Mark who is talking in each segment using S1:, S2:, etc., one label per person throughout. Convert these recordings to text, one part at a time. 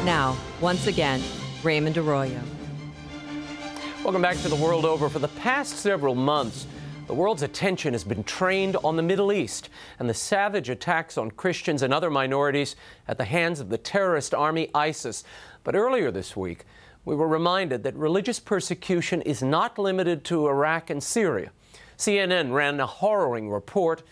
S1: Now, once again, Raymond Arroyo.
S2: Welcome back to The World Over. For the past several months, the world's attention has been trained on the Middle East and the savage attacks on Christians and other minorities at the hands of the terrorist army ISIS. But earlier this week, we were reminded that religious persecution is not limited to Iraq and Syria. CNN ran a harrowing report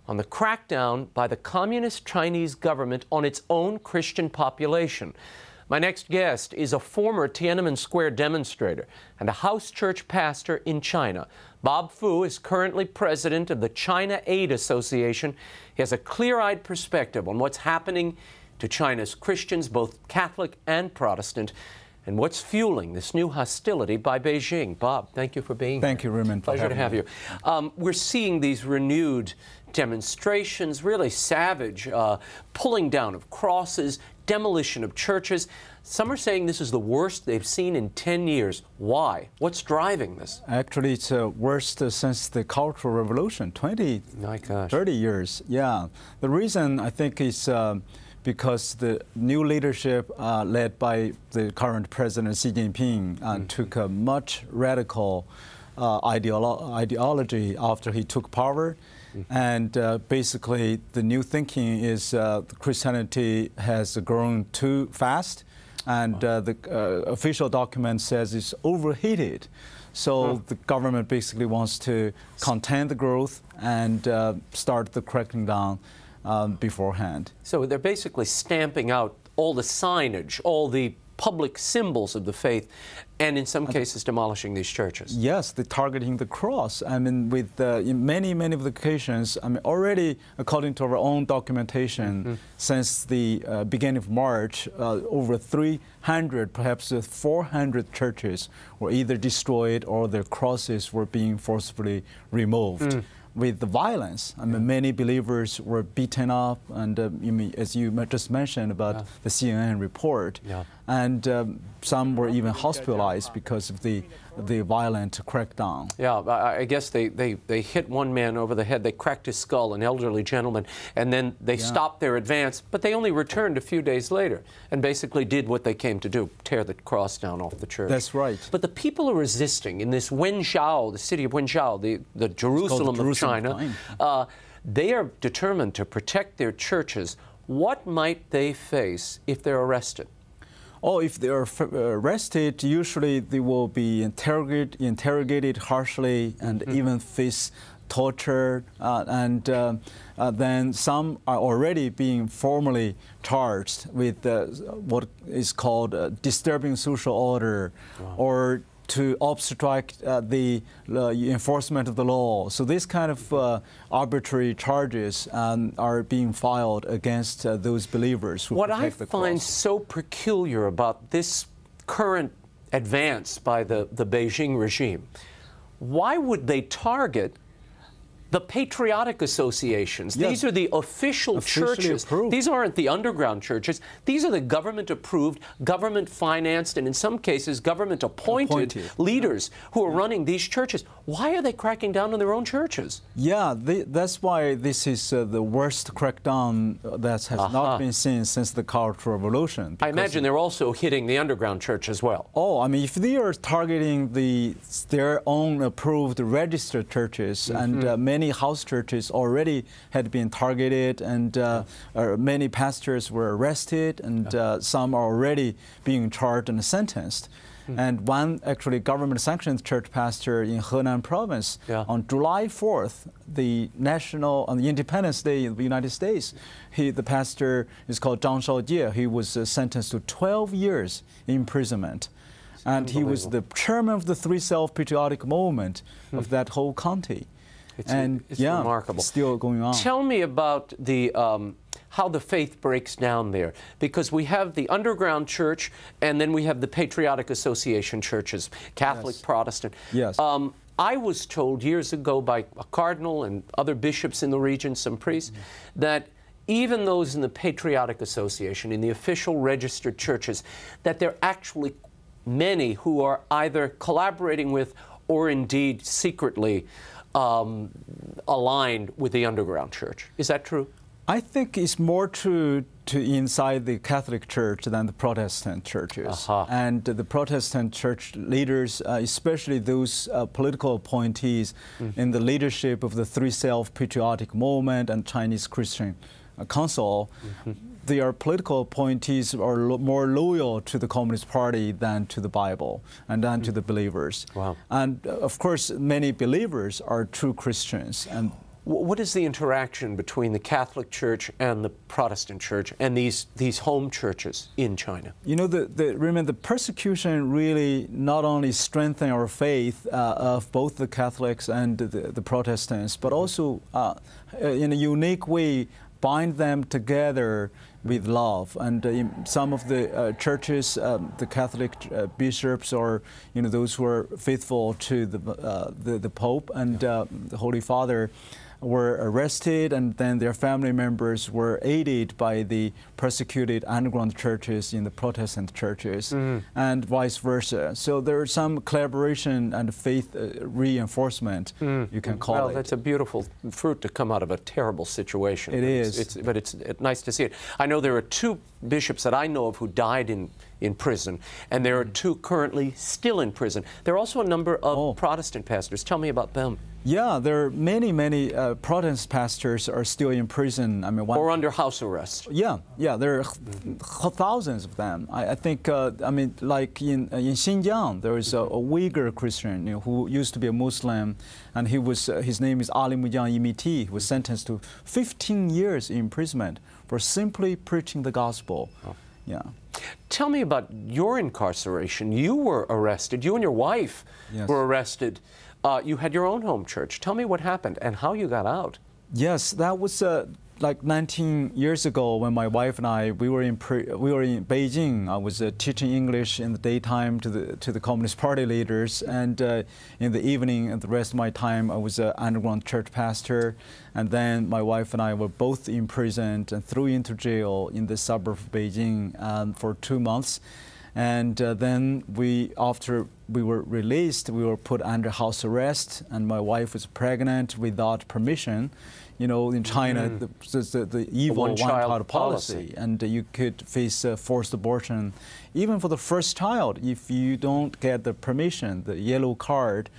S2: on the crackdown by the Communist Chinese government on its own Christian population. My next guest is a former Tiananmen Square demonstrator and a house church pastor in China. Bob Fu is currently president of the ChinaAid Association. He has a clear-eyed perspective on what's happening to China's Christians, both Catholic and Protestant, and what's fueling this new hostility by Beijing. Bob, thank you for being here.
S3: Thank you, Raymond.
S2: Pleasure to have you. We're seeing these renewed demonstrations, really savage, pulling down of crosses, demolition of churches. Some are saying this is the worst they've seen in 10 years. Why? What's driving this?
S3: Actually, it's worst since the Cultural Revolution, 30 years. Yeah. The reason, I think, is because the new leadership led by the current President Xi Jinping took a much radical ideology after he took power. And basically, the new thinking is Christianity has grown too fast, and the official document says it's overheated. So the government basically wants to contain the growth and start the cracking down beforehand.
S2: So they're basically stamping out all the signage, all the public symbols of the faith, and in some cases demolishing these churches.
S3: Yes, they're targeting the cross. I mean, with in many of the occasions, I mean, already according to our own documentation, since the beginning of March, over 300, perhaps 400 churches were either destroyed or their crosses were being forcibly removed. With the violence, I mean, many believers were beaten up, and as you just mentioned about the CNN report, and some were even hospitalized because of the violent crackdown.
S2: Yeah, I guess they hit one man over the head. They cracked his skull, an elderly gentleman, and then they stopped their advance, but they only returned a few days later and basically did what they came to do, tear the cross down off the church.
S3: That's right.
S2: But the people are resisting in this Wenzhou, the city of Wenzhou, the Jerusalem of China. They are determined to protect their churches. What might they face if they're arrested?
S3: Oh, if they are arrested, usually they will be interrogated harshly and even face torture. And then some are already being formally charged with what is called disturbing social order, or to obstruct the enforcement of the law. So these kind of arbitrary charges are being filed against those believers who protect the cross.
S2: What I find so peculiar about this current advance by the Beijing regime, why would they target the patriotic associations?
S3: Yes.
S2: These are the official churches.
S3: Approved.
S2: These aren't the underground churches. These are the government-approved, government-financed, and in some cases, government-appointed leaders who are running these churches. Why are they cracking down on their own churches?
S3: Yeah, that's why this is the worst crackdown that has not been seen since the Cultural Revolution.
S2: I imagine they're also hitting the underground church as well.
S3: Oh, I mean, if they are targeting their own approved registered churches, and many house churches already had been targeted, and many pastors were arrested, and some are already being charged and sentenced. And one actually government-sanctioned church pastor in Henan province, on July 4th, the Independence Day of the United States, the pastor is called Zhang Shaojie. He was sentenced to 12 years imprisonment. And he was the chairman of the Three Self-Patriotic Movement of that whole county.
S2: It's remarkable.
S3: It's still going on.
S2: Tell me about the how the faith breaks down there, because we have the underground church, and then we have the Patriotic Association churches, Catholic, Protestant.
S3: Yes.
S2: I was told years ago by a cardinal and other bishops in the region, some priests, that even those in the Patriotic Association, in the official registered churches, that there are actually many who are either collaborating with or indeed secretly aligned with the underground church. Is that true?
S3: I think it's more true inside the Catholic Church than the Protestant churches. And the Protestant church leaders, especially those political appointees in the leadership of the Three Self-Patriotic Movement and Chinese Christian Council, their political appointees are more loyal to the Communist Party than to the Bible and than to the believers.
S2: Wow.
S3: And of course, many believers are true Christians. And
S2: what is the interaction between the Catholic Church and the Protestant Church and these home churches in China?
S3: You know, remember, the persecution really not only strengthened our faith of both the Catholics and the Protestants, but also in a unique way bind them together with love. And in some of the churches, the Catholic bishops, or those who are faithful to the Pope and the Holy Father, were arrested, and then their family members were aided by the persecuted underground churches in the Protestant churches, and vice versa. So there's some collaboration and faith reinforcement, you can call it.
S2: Well, that's a beautiful fruit to come out of a terrible situation.
S3: It is.
S2: But it's nice to see it. I know there are two bishops that I know of who died in prison, and there are two currently still in prison. There are also a number of Protestant pastors. Tell me about them.
S3: Yeah, there are many Protestant pastors are still in prison. I mean,
S2: or under house arrest.
S3: Yeah, there are thousands of them. I think, like in Xinjiang, there is a Uyghur Christian who used to be a Muslim, and his name is Ali Mujang Yimiti. He was sentenced to 15 years imprisonment for simply preaching the gospel. Yeah.
S2: Tell me about your incarceration. You were arrested. You and your wife were arrested. You had your own home church. Tell me what happened and how you got out.
S3: Yes, that was like 19 years ago when my wife and I we were in Beijing. I was teaching English in the daytime to the Communist Party leaders, and in the evening, and the rest of my time, I was an underground church pastor. And then my wife and I were both imprisoned and thrown into jail in the suburb of Beijing for 2 months. And then after we were released, we were put under house arrest, and my wife was pregnant without permission. In China, the evil one-child policy, and you could face forced abortion, even for the first child, if you don't get the permission, the yellow card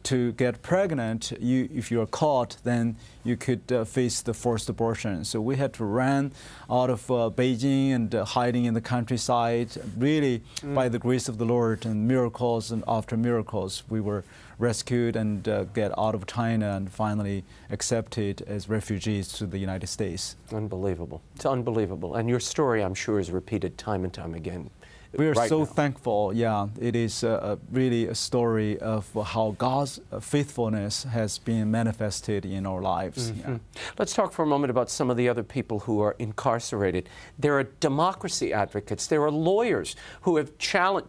S3: to get pregnant. If you're caught, then you could face the forced abortion. So we had to run out of Beijing and hiding in the countryside. Really, by the grace of the Lord and miracles and after miracles, we were rescued and get out of China and finally accepted as refugees to the United States.
S2: Unbelievable. It's unbelievable. And your story, I'm sure, is repeated time and time again.
S3: We are so thankful. Yeah, it is really a story of how God's faithfulness has been manifested in our lives. Yeah.
S2: Let's talk for a moment about some of the other people who are incarcerated. There are democracy advocates. There are lawyers who have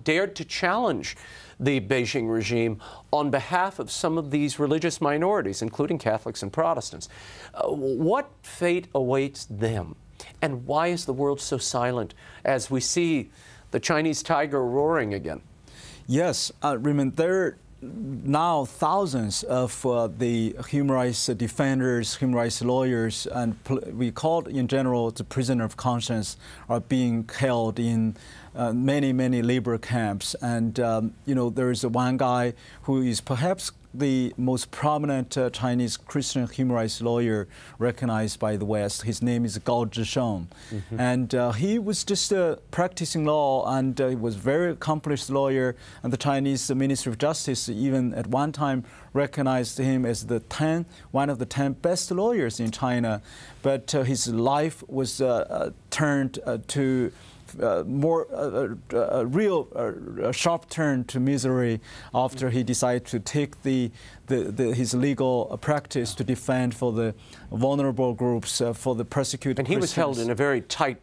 S2: dared to challenge the Beijing regime on behalf of some of these religious minorities, including Catholics and Protestants. What fate awaits them? And why is the world so silent as we see the Chinese tiger roaring again?
S3: Yes, Raymond, there are now thousands of the human rights defenders, human rights lawyers, and we call it in general the prisoner of conscience, are being held in many labor camps. And there is one guy who is perhaps the most prominent Chinese Christian human rights lawyer recognized by the West. His name is Gao Zhisheng. And he was just practicing law, and he was a very accomplished lawyer. And the Chinese Ministry of Justice even at one time recognized him as one of the 10 best lawyers in China. But his life was turned to a sharp turn to misery after he decided to take his legal practice to defend for the vulnerable groups, for the persecuted
S2: And he was held in a very tight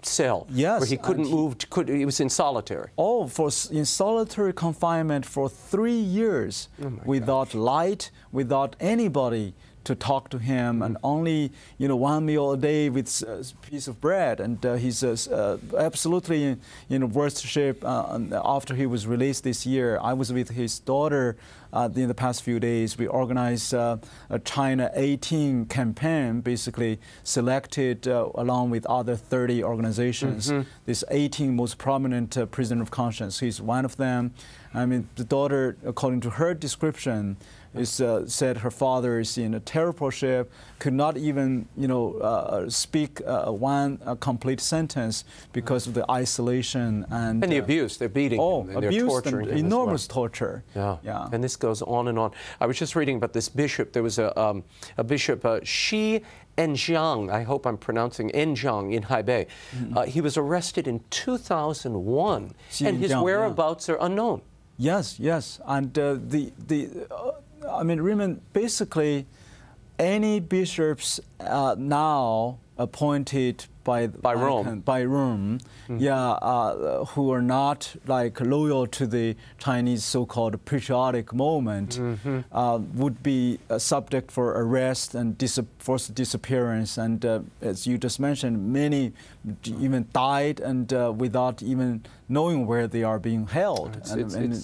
S2: cell, where he couldn't move. He was in solitary.
S3: In solitary confinement for 3 years, without light, without anybody to talk to him, and only one meal a day with a piece of bread. And he's absolutely worship. After he was released this year, I was with his daughter in the past few days. We organized a ChinaAid campaign, basically selected along with other 30 organizations. This 18 most prominent prisoner of conscience. He's one of them. I mean, the daughter, according to her description, said her father is in a terrible shape, could not even, speak one complete sentence because of the isolation and
S2: the abuse. They're beating him, and they're torturing him
S3: enormous
S2: as well.
S3: torture.
S2: Yeah. And this goes on and on. I was just reading about this bishop. There was a bishop, Shi Enjiang, I hope I'm pronouncing Enjiang, in Hebei. He was arrested in 2001, and his whereabouts are unknown.
S3: Yes, and I mean, Raymond, basically, any bishops now appointed by Rome, who are not like loyal to the Chinese so-called patriotic moment, would be subject for arrest and forced disappearance. And as you just mentioned, many even died and without even knowing where they are being held.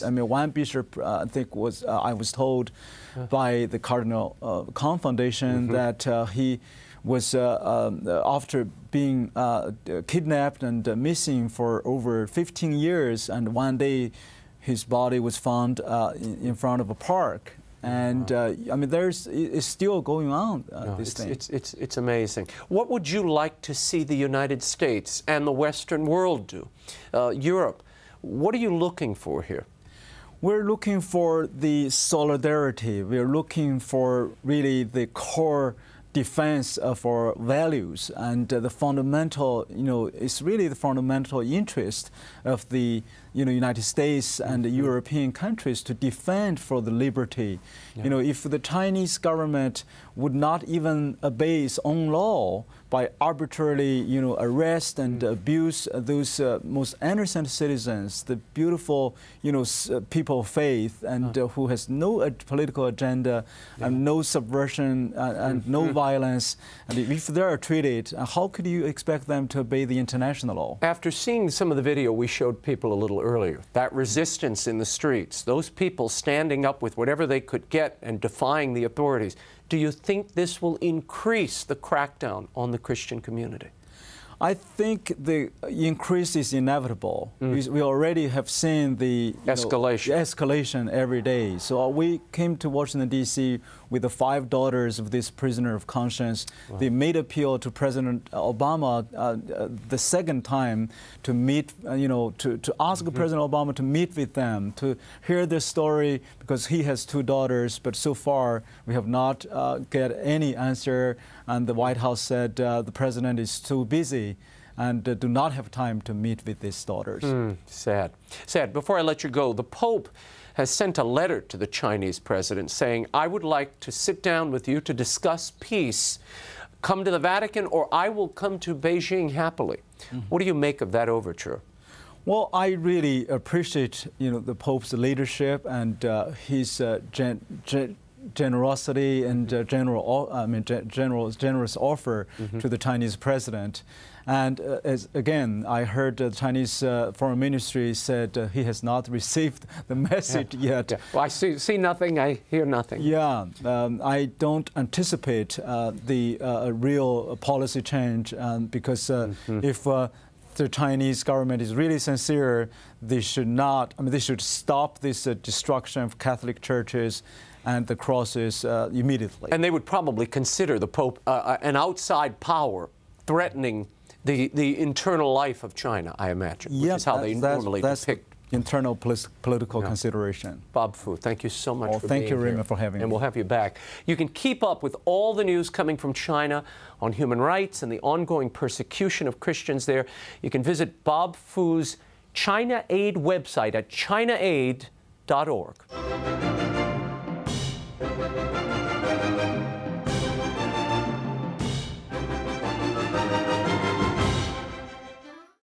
S3: I mean, one bishop, I think, I was told by the Cardinal Kong Foundation that he was after being kidnapped and missing for over 15 years, and one day his body was found in front of a park. And I mean, it's still going on. This thing.
S2: It's amazing. What would you like to see the United States and the Western world do? Europe, what are you looking for here?
S3: We're looking for the solidarity. We're looking for really the core defense of our values, and the fundamental, it's really the fundamental interest of the United States and the European countries to defend for the liberty. If the Chinese government would not even obey its own law by arbitrarily, arrest and abuse those most innocent citizens, the beautiful, people of faith, and who has no political agenda and no subversion and no violence, and if they are treated, how could you expect them to obey the international law?
S2: After seeing some of the video we showed people a little earlier, that resistance in the streets, those people standing up with whatever they could get and defying the authorities, do you think this will increase the crackdown on the Christian community?
S3: I think the increase is inevitable. We already have seen the escalation every day. So we came to Washington, D.C. with the 5 daughters of this prisoner of conscience. They made appeal to President Obama the second time to meet, to ask President Obama to meet with them, to hear their story, because he has 2 daughters. But so far, we have not get any answer. And the White House said the president is too busy and do not have time to meet with his daughters.
S2: Sad. Before I let you go, the Pope has sent a letter to the Chinese president saying, I would like to sit down with you to discuss peace. Come to the Vatican, or I will come to Beijing happily. What do you make of that overture?
S3: Well, I really appreciate, the Pope's leadership and his generosity and generous offer to the Chinese president. And again, I heard the Chinese Foreign Ministry said he has not received the message yet.
S2: Well, I see nothing, I hear nothing.
S3: I don't anticipate the real policy change because if the Chinese government is really sincere, they should not, they should stop this destruction of Catholic churches and the crosses immediately.
S2: And they would probably consider the Pope an outside power threatening the internal life of China, I imagine, which is how they normally depict.
S3: Internal political consideration.
S2: Bob Fu, thank you so much for being here.
S3: Thank you, Raymond, for having me.
S2: And we'll have you back. You can keep up with all the news coming from China on human rights and the ongoing persecution of Christians there. You can visit Bob Fu's ChinaAid website at ChinaAid.org.